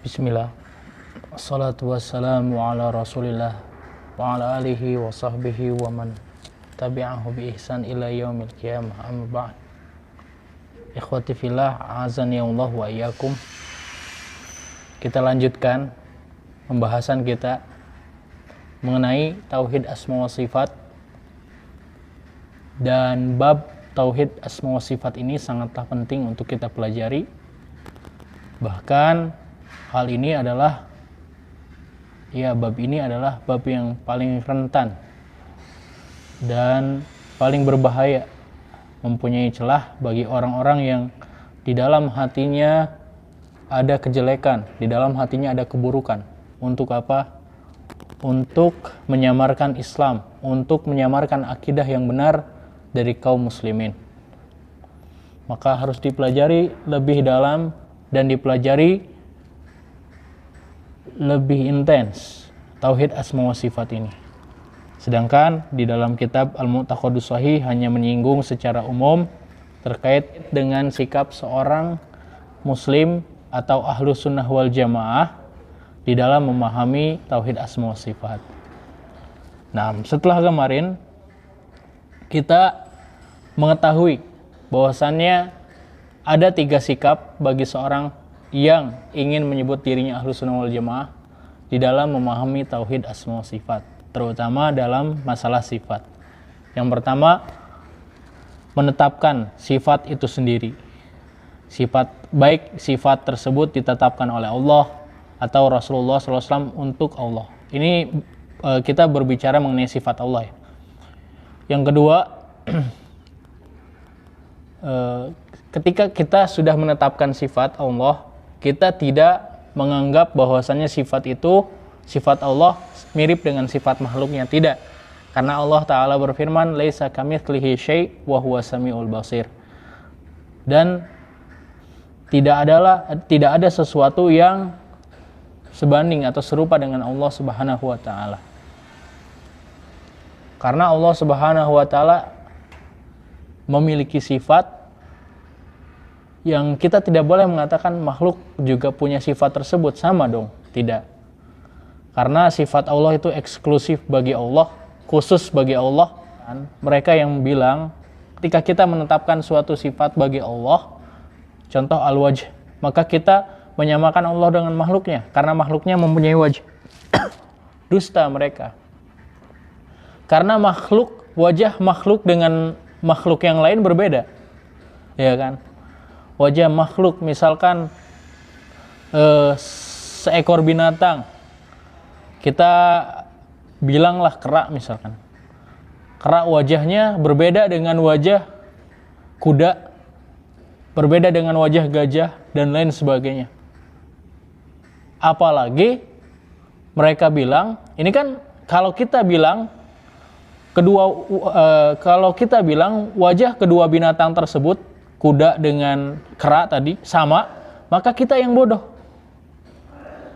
Bismillah. Assalatu wassalamu ala Rasulillah wa ala alihi wa sahbihi wa man tabi'ahu bi ihsan ila yaumil qiyamah. Amma ba'd. Ikhwati fillah, a'azani Allah wa iyyakum. Kita lanjutkan pembahasan kita mengenai tauhid asma wa sifat. Dan bab tauhid asma wa sifat ini sangatlah penting untuk kita pelajari. Bahkan hal ini adalah bab ini adalah bab yang paling rentan dan paling berbahaya, mempunyai celah bagi orang-orang yang di dalam hatinya ada kejelekan, di dalam hatinya ada keburukan. Untuk apa? Untuk menyamarkan Islam, untuk menyamarkan akidah yang benar dari kaum muslimin. Maka harus dipelajari lebih dalam dan dipelajari lebih intens tauhid asma wa sifat ini. Sedangkan di dalam kitab Al-Mu'taqadus Shahih hanya menyinggung secara umum terkait dengan sikap seorang muslim atau ahlu sunnah wal jamaah di dalam memahami tauhid asma wa sifat. Nah, setelah kemarin kita mengetahui bahwasannya ada 3 sikap bagi seorang yang ingin menyebut dirinya ahlu sunnah wal jamaah di dalam memahami tauhid asma wa sifat, terutama dalam masalah sifat. Yang pertama, menetapkan sifat itu sendiri. Baik sifat tersebut ditetapkan oleh Allah atau Rasulullah SAW untuk Allah. Ini kita berbicara mengenai sifat Allah ya. Yang kedua, ketika kita sudah menetapkan sifat Allah, kita tidak menganggap bahwasannya sifat Allah mirip dengan sifat makhluknya. Tidak. Karena Allah Ta'ala berfirman, laisa kamitslihi syai' wa huwas samiul basir. Dan tidak ada sesuatu yang sebanding atau serupa dengan Allah Subhanahu wa Ta'ala. Karena Allah Subhanahu wa Ta'ala memiliki sifat yang kita tidak boleh mengatakan makhluk juga punya sifat tersebut, sama dong, tidak. Karena sifat Allah itu eksklusif bagi Allah, khusus bagi Allah. Mereka yang bilang ketika kita menetapkan suatu sifat bagi Allah, contoh al-wajh, maka kita menyamakan Allah dengan makhluknya karena makhluknya mempunyai wajh. Dusta mereka. Karena wajah makhluk dengan makhluk yang lain berbeda. Ya kan? Wajah makhluk misalkan seekor binatang, kita bilanglah kera misalkan. Kera wajahnya berbeda dengan wajah kuda, berbeda dengan wajah gajah dan lain sebagainya. Apalagi mereka bilang, ini kan kalau kita bilang wajah kedua binatang tersebut, kuda dengan kera tadi sama, maka kita yang bodoh.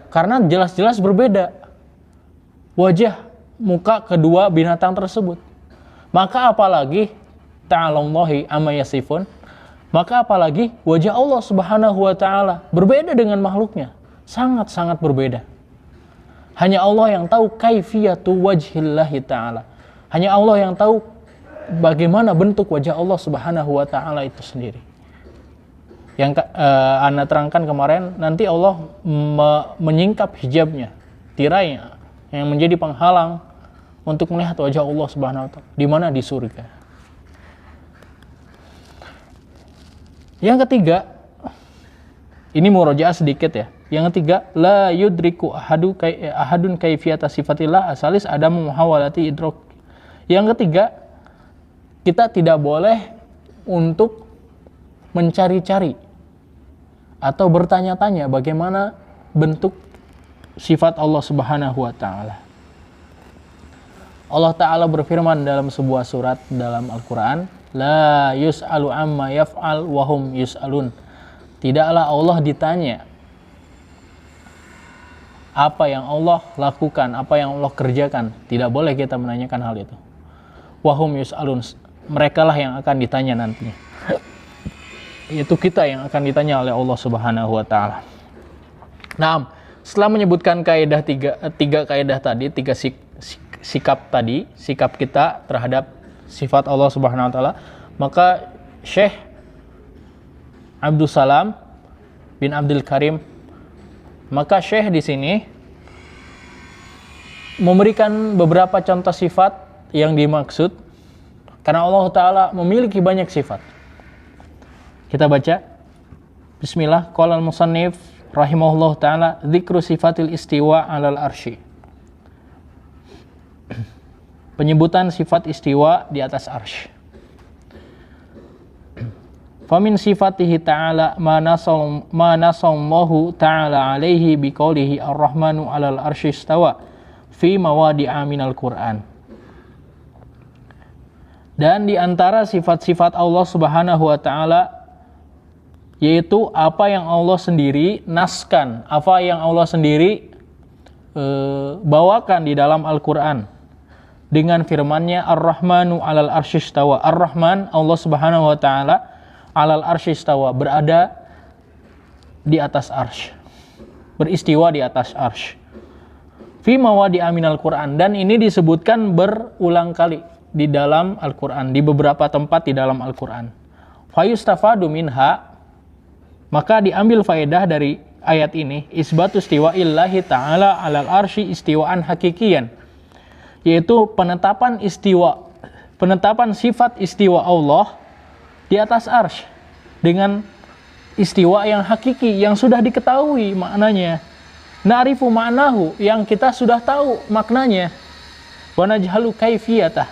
Karena jelas-jelas berbeda wajah muka kedua binatang tersebut. Maka apalagi ta'alallahi amma yasifun, maka apalagi wajah Allah Subhanahu wa Ta'ala berbeda dengan makhluknya, sangat-sangat berbeda. Hanya Allah yang tahu kaifiyatu wajhillahi ta'ala. Hanya Allah yang tahu bagaimana bentuk wajah Allah Subhanahu wa Ta'ala itu sendiri. Yang Anda terangkan kemarin, nanti Allah menyingkap hijabnya, tirainya, yang menjadi penghalang untuk melihat wajah Allah Subhanahu wa Ta'ala. Di mana? Di surga. Yang ketiga, ini murojaah sedikit ya. Yang ketiga, la yudriku ahadun kaifiyata sifatillah asalis adamu muhawalati idrok. Yang ketiga, kita tidak boleh untuk mencari-cari atau bertanya-tanya bagaimana bentuk sifat Allah Subhanahu wa Ta'ala. Allah Ta'ala berfirman dalam sebuah surat dalam Al-Quran, la yus'alu amma yaf'al wa hum yus'alun. Tidaklah Allah ditanya apa yang Allah lakukan, apa yang Allah kerjakan. Tidak boleh kita menanyakan hal itu. Wa hum yus'alun. Mereka lah yang akan ditanya nantinya. Itu kita yang akan ditanya oleh Allah Subhanahu wa Ta'ala. Nah, setelah menyebutkan kaidah tiga kaidah tadi, sikap kita terhadap sifat Allah Subhanahu wa taala, maka Syekh Abdul Salam bin Abdul Karim, maka Syekh di sini memberikan beberapa contoh sifat yang dimaksud, karena Allah taala memiliki banyak sifat. Kita baca. Bismillah. Qala al-musannif rahimahullah ta'ala, dzikru sifatil istiwa 'alal arsy. Penyebutan sifat istiwa di atas arsy. Famin sifatihi ta'ala ma nasallahu ta'ala alaihi biqaulihi ar-rahmanu 'alal arsy istawa fi mawadi'a minal Qur'an. Dan di antara sifat-sifat Allah Subhanahu wa taala yaitu apa yang Allah sendiri naskan, apa yang Allah sendiri bawakan di dalam Al-Quran dengan firman-Nya Ar-Rahmanu 'alal arsy istawa. Ar-Rahman, Allah Subhanahu wa taala, 'alal arsy istawa, berada di atas arsy, beristiwa di atas arsy. Fi mawadi'a minal Qur'an, dan ini disebutkan berulang kali di dalam Al-Quran, di beberapa tempat di dalam Al-Quran. Fayustafadu minha, maka diambil faedah dari ayat ini, isbatu istiwa illahi ta'ala 'alal arsy istiwaan hakikian, yaitu penetapan sifat istiwa Allah di atas arsy dengan istiwa yang hakiki, yang sudah diketahui maknanya. Na'rifu ma'nahu, yang kita sudah tahu maknanya. Wa najhalu kaifiyatah,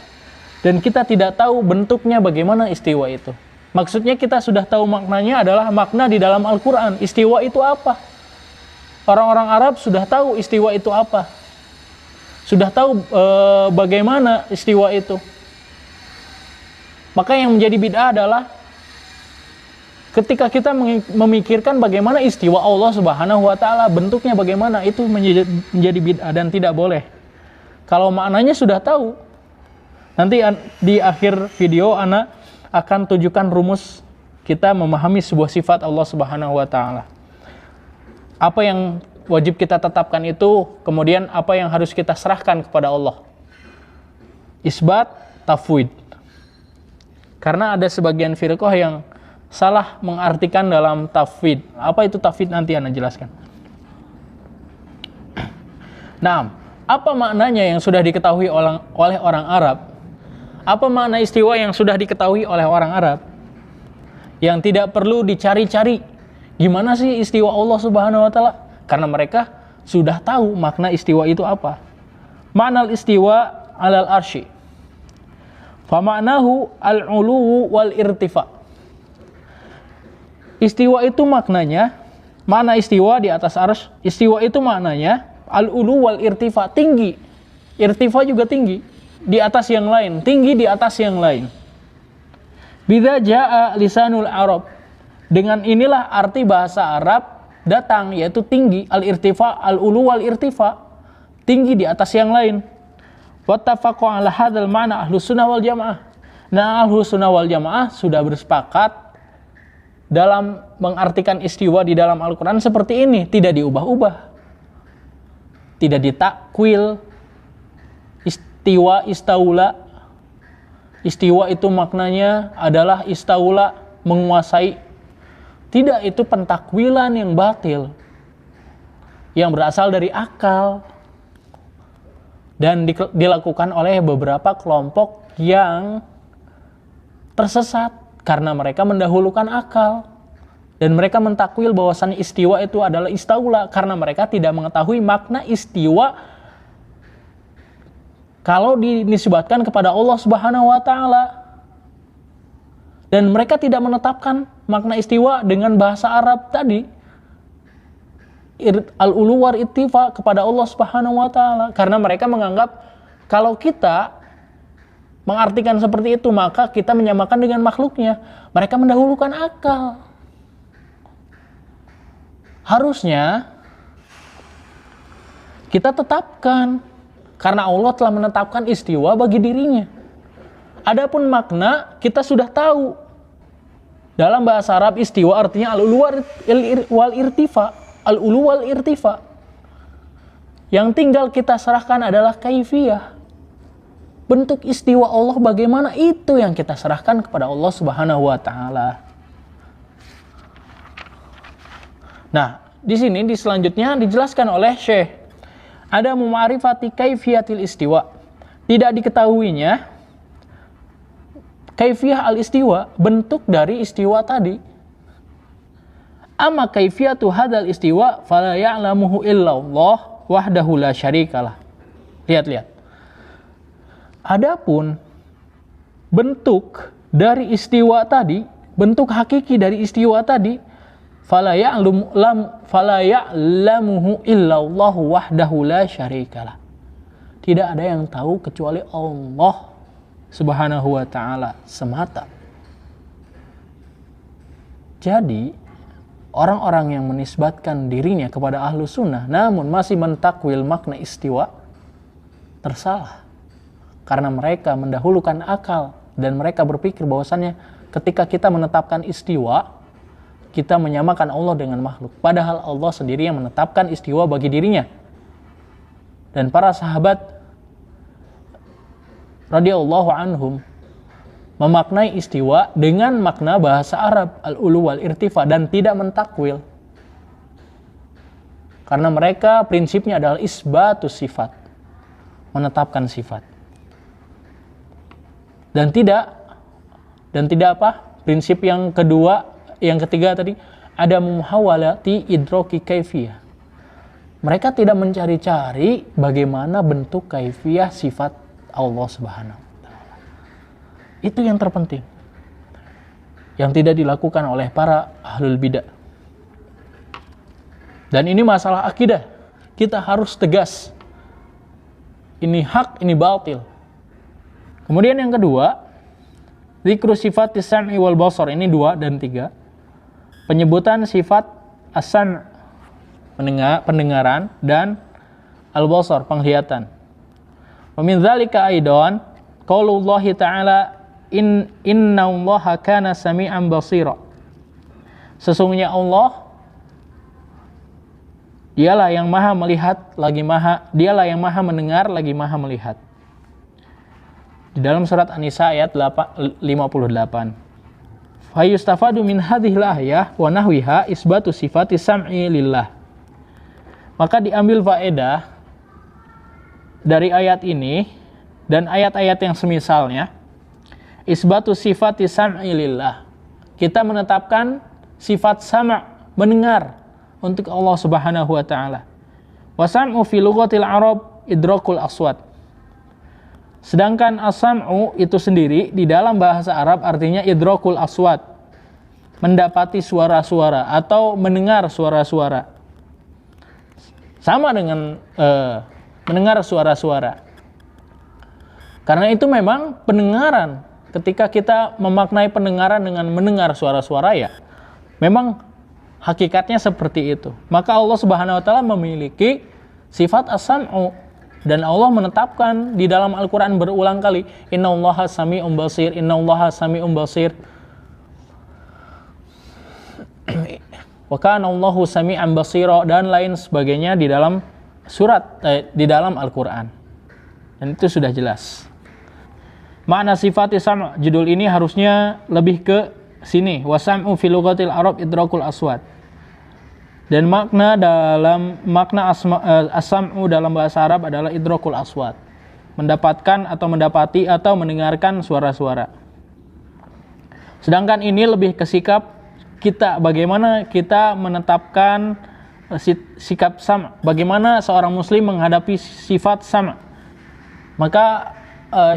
dan kita tidak tahu bentuknya bagaimana istiwa itu. Maksudnya kita sudah tahu maknanya adalah makna di dalam Al-Quran. Istiwa itu apa? Orang-orang Arab sudah tahu istiwa itu apa. Sudah tahu bagaimana istiwa itu. Maka yang menjadi bid'ah adalah ketika kita memikirkan bagaimana istiwa Allah Subhanahu wa taala, bentuknya bagaimana, itu menjadi bid'ah dan tidak boleh. Kalau maknanya sudah tahu, nanti di akhir video ana akan tunjukkan rumus kita memahami sebuah sifat Allah Subhanahu wa taala. Apa yang wajib kita tetapkan itu, kemudian apa yang harus kita serahkan kepada Allah. Isbat, tafwid. Karena ada sebagian firqah yang salah mengartikan dalam tafwid. Apa itu tafwid, nanti ana jelaskan. Nah, apa maknanya yang sudah diketahui oleh orang Arab? Apa makna istiwa yang sudah diketahui oleh orang Arab? Yang tidak perlu dicari-cari. Gimana sih istiwa Allah Subhanahu wa taala? Karena mereka sudah tahu makna istiwa itu apa. Ma'nal istiwa 'alal arsy. Fa ma'nahu al-'uluwu wal irtifa. Istiwa itu maknanya, makna istiwa di atas arsy, istiwa itu maknanya al-'ulu wal irtifa, tinggi. Irtifa juga tinggi. Di atas yang lain, tinggi di atas yang lain. Bidza jaa lisanul Arab, dengan inilah arti bahasa Arab datang, yaitu tinggi, al-irtifa, al-ulu wal irtifa, tinggi di atas yang lain. Wattafaqu ala hadzal ma'na ahlus sunnah wal jamaah. Nah, ahlus sunnah wal jamaah sudah bersepakat dalam mengartikan istiwa di dalam Al-Quran seperti ini, tidak diubah-ubah, tidak ditakwil. Istiwa, istaula. Istiwa itu maknanya adalah istaula, menguasai. Tidak, itu pentakwilan yang batil, yang berasal dari akal, dan dilakukan oleh beberapa kelompok yang tersesat karena mereka mendahulukan akal, dan mereka mentakwil bahwasannya istiwa itu adalah istaula karena mereka tidak mengetahui makna istiwa kalau dinisbatkan kepada Allah Subhanahu wa taala. Dan mereka tidak menetapkan makna istiwa dengan bahasa Arab tadi. Al-ulu wal irtifa kepada Allah Subhanahu wa taala, karena mereka menganggap kalau kita mengartikan seperti itu maka kita menyamakan dengan makhluknya. Mereka mendahulukan akal. Harusnya kita tetapkan, karena Allah telah menetapkan istiwa bagi dirinya. Adapun makna kita sudah tahu. Dalam bahasa Arab istiwa artinya al-ulu wal irtifa. Al-ulu wal irtifa. Yang tinggal kita serahkan adalah kaifiyah. Bentuk istiwa Allah bagaimana, itu yang kita serahkan kepada Allah Subhanahu wa taala. Nah, di sini di selanjutnya dijelaskan oleh Syekh, ada ma'rifati kaifiyatil istiwa. Tidak diketahuinya kaifiyah al-istiwa, bentuk dari istiwa tadi. Amma kaifiyatu hadzal istiwa fala ya'lamuhu illallah wahdahu la syarikalah. Lihat. Adapun bentuk dari istiwa tadi, bentuk hakiki dari istiwa tadi, fala ya'lamuhu illallah wahdahu la syarikalah. Tidak ada yang tahu kecuali Allah Subhanahu wa ta'ala semata. Jadi, orang-orang yang menisbatkan dirinya kepada ahlu sunnah namun masih mentakwil makna istiwa tersalah. Karena mereka mendahulukan akal dan mereka berpikir bahwasannya ketika kita menetapkan istiwa, kita menyamakan Allah dengan makhluk. Padahal Allah sendiri yang menetapkan istiwa bagi dirinya. Dan para sahabat radhiyallahu anhum memaknai istiwa dengan makna bahasa Arab al-ulu wal irtifa dan tidak mentakwil. Karena mereka prinsipnya adalah isbatus sifat, menetapkan sifat. Dan tidak apa? Prinsip yang ketiga tadi, ada muhawalati idroki kaifiyah. Mereka tidak mencari-cari bagaimana bentuk kaifiyah sifat Allah Subhanahu wa ta'ala. Itu yang terpenting, yang tidak dilakukan oleh para ahlul bidah. Dan ini masalah akidah, kita harus tegas, ini hak, ini batil. Kemudian yang kedua, zikru sifat as-sam'i wal basar, ini 2 dan 3. Penyebutan sifat as-sam', pendengaran, dan al-basar, penglihatan. Wa min dzalika aidan qaulullah ta'ala innallaha kana sami'an basira. Sesungguhnya Allah dialah yang maha melihat dialah yang maha mendengar lagi maha melihat. Di dalam surat An-Nisa ayat 58. Fa yustafadu min hadhil ayah wa nahwiha isbatu sifati sam'i lillah. Maka diambil faedah dari ayat ini dan ayat-ayat yang semisalnya, isbatu sifati sam'i lillah. Kita menetapkan sifat sama', mendengar, untuk Allah Subhanahu wa ta'ala. Wa sam'u fi lughatil Arab idrakul aswat. Sedangkan as-sam'u itu sendiri di dalam bahasa Arab artinya idrakul aswat, mendapati suara-suara atau mendengar suara-suara. Sama dengan mendengar suara-suara. Karena itu memang pendengaran, ketika kita memaknai pendengaran dengan mendengar suara-suara, ya memang hakikatnya seperti itu. Maka Allah Subhanahu wa ta'ala memiliki sifat as-sam'u, dan Allah menetapkan di dalam Al-Quran berulang kali, innallaha sami'un basir, innallaha sami'un basir, wa kana Allahu sami'an basira, dan lain sebagainya di dalam surat di dalam Al-Quran. Dan itu sudah jelas. Makna sifat sam', judul ini harusnya lebih ke sini, wasam'u fi lughatil Arab idrakul aswat. Dan makna as-sam'u dalam bahasa Arab adalah idrakul aswat, mendapatkan atau mendapati atau mendengarkan suara-suara. Sedangkan ini lebih ke sikap kita, bagaimana kita menetapkan sikap sam', bagaimana seorang muslim menghadapi sifat sam'. Maka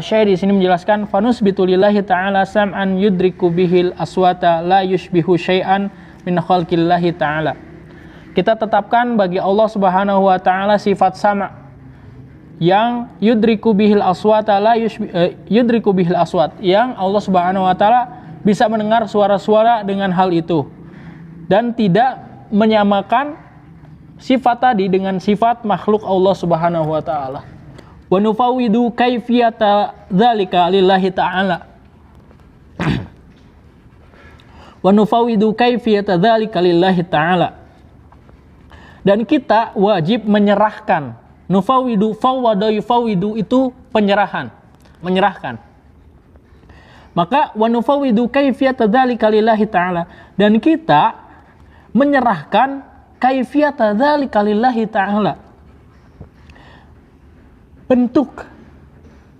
Syekh di sini menjelaskan, fanusbitu lillahi ta'ala sam'an yudriku bihil aswata la yushbihu syai'an min khalqillahi ta'ala. Kita tetapkan bagi Allah Subhanahu wa ta'ala sifat sama' yang yudriku bihil aswata la yudriku bihil aswat, yang Allah Subhanahu wa ta'ala bisa mendengar suara-suara dengan hal itu, dan tidak menyamakan sifat tadi dengan sifat makhluk Allah Subhanahu wa ta'ala. Wa nufawwidu kaifiyata dzalika lillahi ta'ala. Wa nufawwidu kaifiyata dzalika lillahi ta'ala. Dan kita wajib menyerahkan Nufawidu, fawwada yufawidu itu penyerahan, menyerahkan. Maka wa nufawidu kaifiyata dzalika lillahi ta'ala, dan kita menyerahkan kaifiyata dzalika lillahi ta'ala, bentuk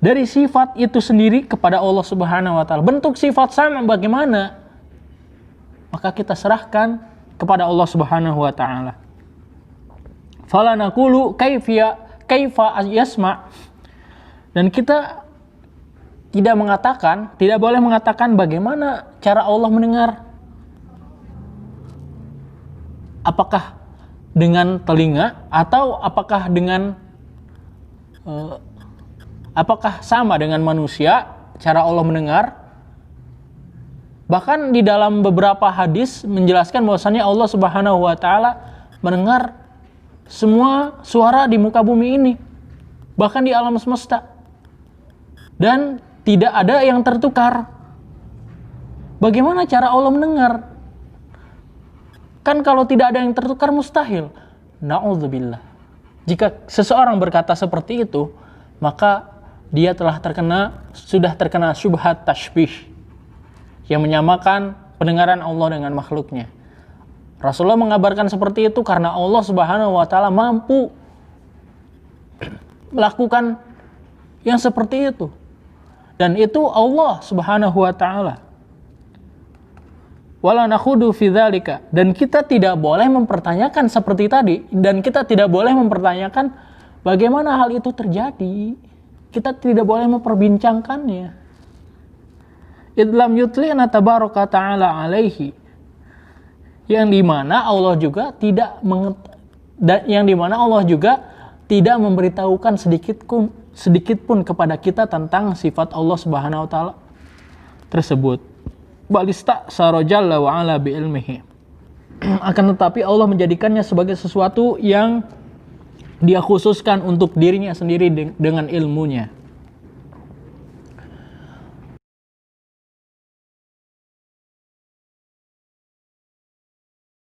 dari sifat itu sendiri kepada Allah Subhanahu wa taala. Bentuk sifat sama bagaimana? Maka kita serahkan kepada Allah Subhanahu wa taala. Fala naqulu kaifa yasma, dan kita tidak boleh mengatakan bagaimana cara Allah mendengar. Apakah dengan telinga atau apakah sama dengan manusia cara Allah mendengar? Bahkan di dalam beberapa hadis menjelaskan bahwasannya Allah Subhanahu wa taala mendengar semua suara di muka bumi ini, bahkan di alam semesta, dan tidak ada yang tertukar. Bagaimana cara Allah mendengar? Kan kalau tidak ada yang tertukar mustahil. Na'udzubillah. Jika seseorang berkata seperti itu, maka dia sudah terkena syubhat tashbih, yang menyamakan pendengaran Allah dengan makhluknya. Rasulullah mengabarkan seperti itu karena Allah Subhanahu wa taala mampu melakukan yang seperti itu. Dan itu Allah Subhanahu wa taala. Wala nakhudu fi dzalika, dan kita tidak boleh mempertanyakan seperti tadi, dan kita tidak boleh mempertanyakan bagaimana hal itu terjadi. Kita tidak boleh memperbincangkannya. Idlam yutlina tabaraka ta'ala alaihi, yang dimana Allah juga tidak memberitahukan sedikit pun kepada kita tentang sifat Allah Subhanahu wa taala tersebut. Balista sarojalla wa ala bi ilmihi. Akan tetapi Allah menjadikannya sebagai sesuatu yang dia khususkan untuk dirinya sendiri dengan ilmunya.